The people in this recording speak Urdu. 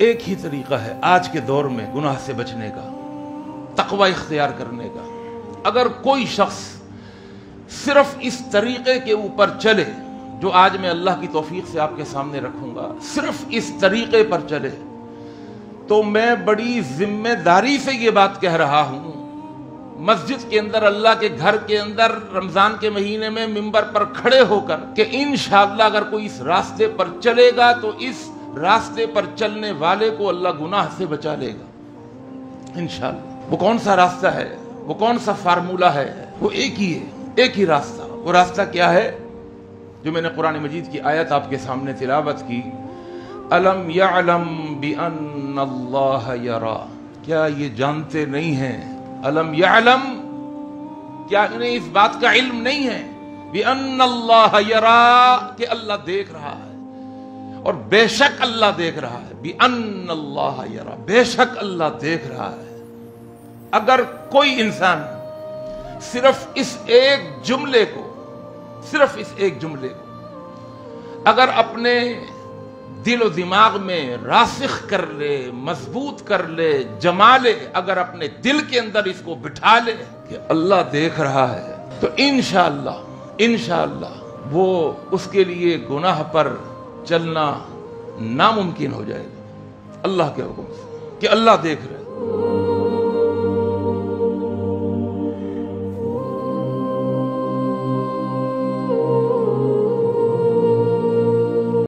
ایک ہی طریقہ ہے آج کے دور میں گناہ سے بچنے کا، تقوی اختیار کرنے کا۔ اگر کوئی شخص صرف اس طریقے کے اوپر چلے جو آج میں اللہ کی توفیق سے آپ کے سامنے رکھوں گا، صرف اس طریقے پر چلے تو میں بڑی ذمہ داری سے یہ بات کہہ رہا ہوں، مسجد کے اندر، اللہ کے گھر کے اندر، رمضان کے مہینے میں ممبر پر کھڑے ہو کر کہ انشاءاللہ اگر کوئی اس راستے پر چلے گا تو اس راستے پر چلنے والے کو اللہ گناہ سے بچا لے گا انشاءاللہ۔ وہ کون سا راستہ ہے، وہ کون سا فارمولہ ہے؟ وہ ایک ہی ہے، ایک ہی راستہ۔ وہ راستہ کیا ہے جو میں نے قرآن مجید کی آیت آپ کے سامنے تلاوت کی؟ الم یعلم بان اللہ یرا، کیا یہ جانتے نہیں ہیں؟ الم یعلم، کیا انہیں اس بات کا علم نہیں ہے بان اللہ یرا، کہ اللہ دیکھ رہا ہے، اور بے شک اللہ دیکھ رہا ہے۔ بِأَنَّ اللَّهَ يَرَى، بے شک اللہ دیکھ رہا ہے۔ اگر کوئی انسان صرف اس ایک جملے کو، صرف اس ایک جملے کو اگر اپنے دل و دماغ میں راسخ کر لے، مضبوط کر لے، جما لے، اگر اپنے دل کے اندر اس کو بٹھا لے کہ اللہ دیکھ رہا ہے، تو انشاءاللہ وہ اس کے لیے گناہ پر چلنا ناممکن ہو جائے گا اللہ کے حکم سے، کہ اللہ دیکھ رہے۔